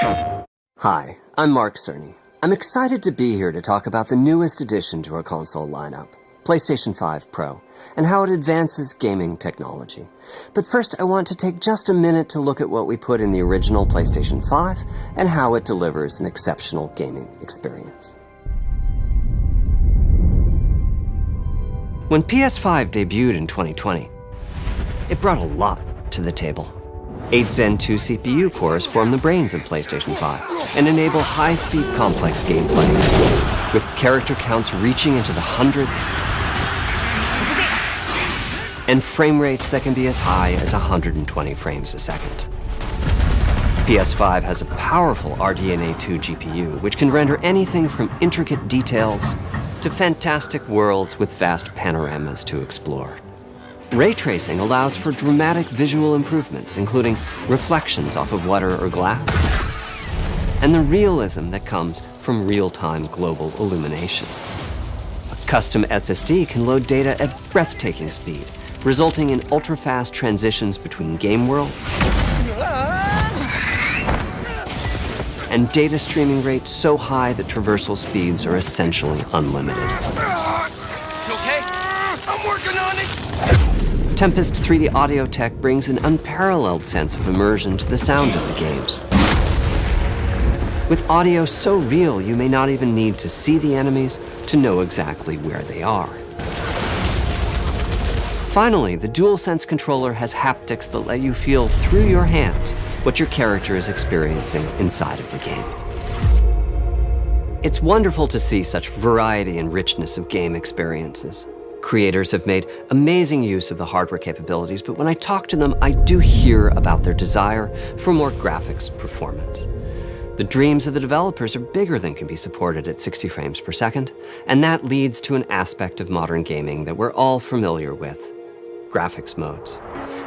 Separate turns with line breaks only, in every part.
Hi, I'm Mark Cerny. I'm excited to be here to talk about the newest addition to our console lineup, PlayStation 5 Pro, and how it advances gaming technology. But first, I want to take just a minute to look at what we put in the original PlayStation 5 and how it delivers an exceptional gaming experience. When PS5 debuted in 2020, it brought a lot to the table. 8 Zen 2 CPU cores form the brains of PlayStation 5 and enable high-speed complex gameplay, with character counts reaching into the hundreds and frame rates that can be as high as 120 frames a second. PS5 has a powerful RDNA 2 GPU, which can render anything from intricate details to fantastic worlds with vast panoramas to explore. Ray tracing allows for dramatic visual improvements, including reflections off of water or glass, and the realism that comes from real-time global illumination. A custom SSD can load data at breathtaking speed, resulting in ultra-fast transitions between game worlds and data streaming rates so high that traversal speeds are essentially unlimited.
You okay? I'm working on it!
Tempest 3D audio tech brings an unparalleled sense of immersion to the sound of the games. With audio so real, you may not even need to see the enemies to know exactly where they are. Finally, the DualSense controller has haptics that let you feel through your hands what your character is experiencing inside of the game. It's wonderful to see such variety and richness of game experiences. Creators have made amazing use of the hardware capabilities, but when I talk to them, I do hear about their desire for more graphics performance. The dreams of the developers are bigger than can be supported at 60 frames per second, and that leads to an aspect of modern gaming that we're all familiar with: graphics modes.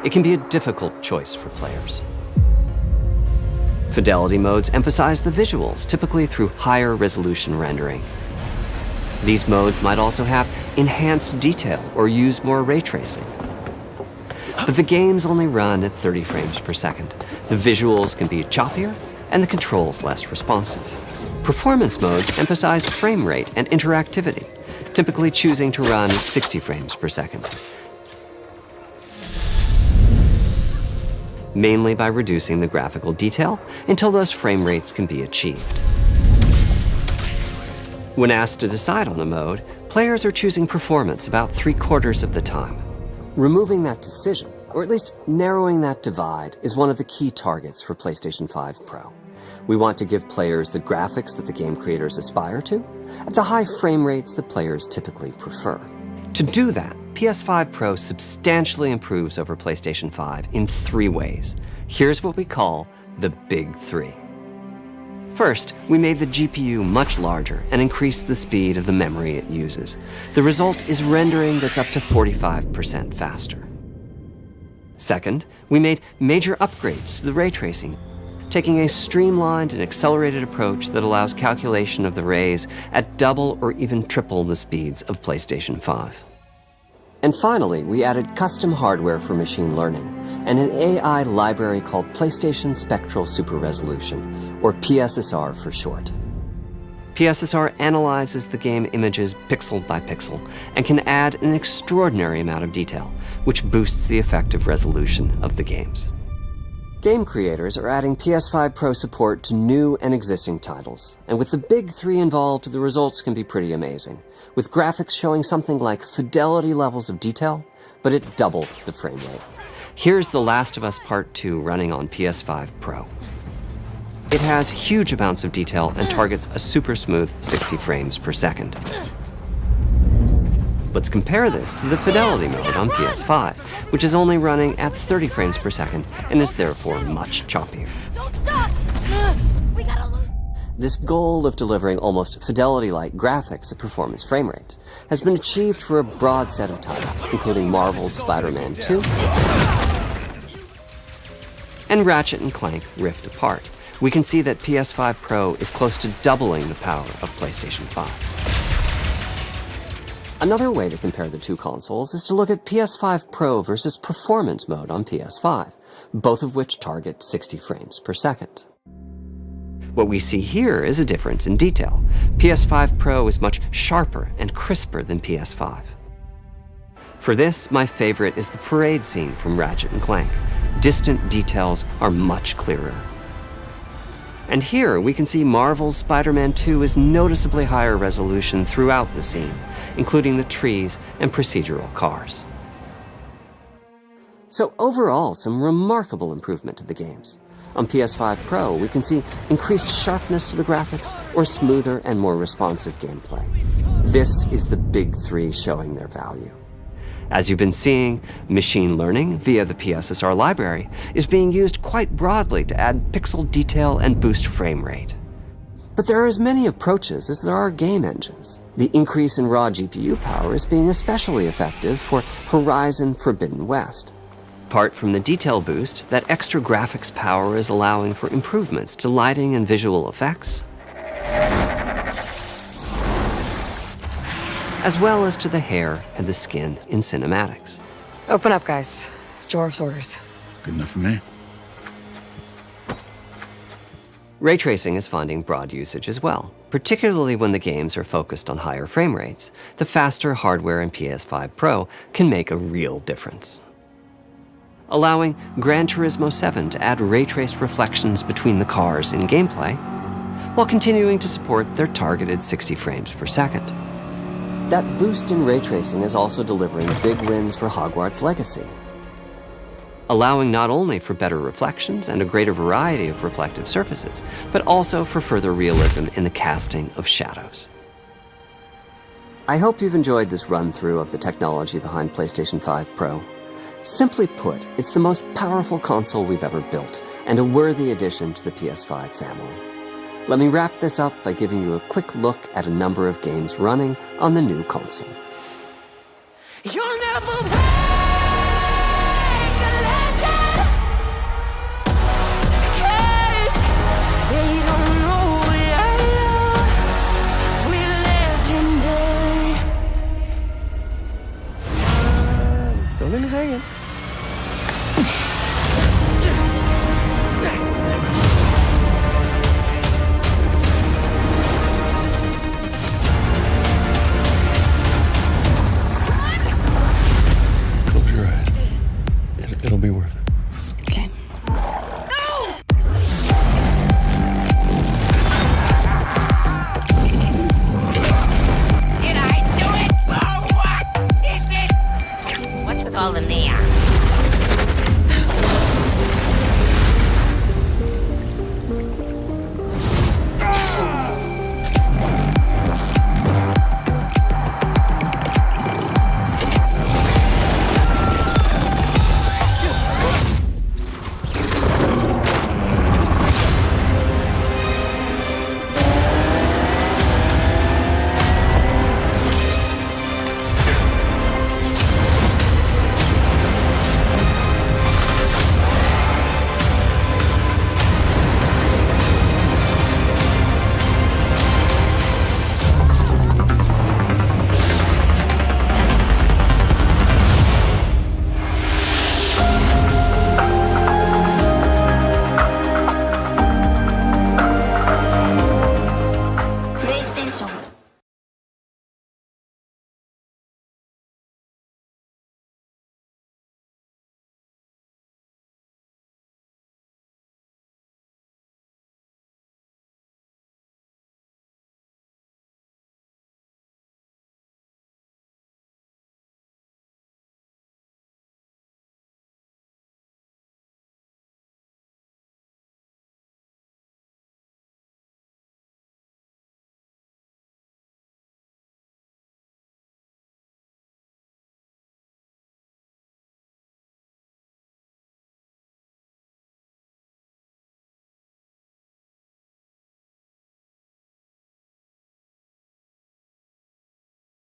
It can be a difficult choice for players. Fidelity modes emphasize the visuals, typically through higher resolution rendering. These modes might also have enhanced detail or use more ray tracing. But the games only run at 30 frames per second. The visuals can be choppier and the controls less responsive. Performance modes emphasize frame rate and interactivity, typically choosing to run at 60 frames per second, mainly by reducing the graphical detail until those frame rates can be achieved. When asked to decide on a mode, players are choosing performance about 3/4 of the time. Removing that decision, or at least narrowing that divide, is one of the key targets for PlayStation 5 Pro. We want to give players the graphics that the game creators aspire to, at the high frame rates that players typically prefer. To do that, PS5 Pro substantially improves over PlayStation 5 in 3 ways. Here's what we call the Big 3. First, we made the GPU much larger and increased the speed of the memory it uses. The result is rendering that's up to 45% faster. Second, we made major upgrades to the ray tracing, taking a streamlined and accelerated approach that allows calculation of the rays at double or even triple the speeds of PlayStation 5. And finally, we added custom hardware for machine learning and an AI library called PlayStation Spectral Super Resolution, or PSSR for short. PSSR analyzes the game images pixel by pixel and can add an extraordinary amount of detail, which boosts the effective resolution of the games. Game creators are adding PS5 Pro support to new and existing titles, and with the Big 3 involved, the results can be pretty amazing, with graphics showing something like fidelity levels of detail, but at double the frame rate. Here's The Last of Us Part 2 running on PS5 Pro. It has huge amounts of detail and targets a super smooth 60 frames per second. Let's compare this to the Fidelity mode on PS5, which is only running at 30 frames per second and is therefore much choppier.
Don't stop! We gotta lose.
This goal of delivering almost Fidelity-like graphics at performance frame rates has been achieved for a broad set of titles, including Marvel's Spider-Man 2 and Ratchet & Clank Rift Apart. We can see that PS5 Pro is close to doubling the power of PlayStation 5. Another way to compare the two consoles is to look at PS5 Pro versus Performance mode on PS5, both of which target 60 frames per second. What we see here is a difference in detail. PS5 Pro is much sharper and crisper than PS5. For this, my favorite is the parade scene from Ratchet & Clank. Distant details are much clearer. And here we can see Marvel's Spider-Man 2 is noticeably higher resolution throughout the scene, including the trees and procedural cars. So overall, some remarkable improvement to the games. On PS5 Pro, we can see increased sharpness to the graphics or smoother and more responsive gameplay. This is the big three showing their value. As you've been seeing, machine learning via the PSSR library is being used quite broadly to add pixel detail and boost frame rate. But there are as many approaches as there are game engines. The increase in raw GPU power is being especially effective for Horizon Forbidden West. Apart from the detail boost, that extra graphics power is allowing for improvements to lighting and visual effects, as well as to the hair and the skin in cinematics.
Open up, guys. Dwarf's orders.
Good enough for me.
Ray tracing is finding broad usage as well, particularly when the games are focused on higher frame rates. The faster hardware in PS5 Pro can make a real difference. Allowing Gran Turismo 7 to add ray-traced reflections between the cars in gameplay, while continuing to support their targeted 60 frames per second. That boost in ray tracing is also delivering big wins for Hogwarts Legacy, allowing not only for better reflections and a greater variety of reflective surfaces, but also for further realism in the casting of shadows. I hope you've enjoyed this run-through of the technology behind PlayStation 5 Pro. Simply put, it's the most powerful console we've ever built, and a worthy addition to the PS5 family. Let me wrap this up by giving you a quick look at a number of games running on the new console.
You'll never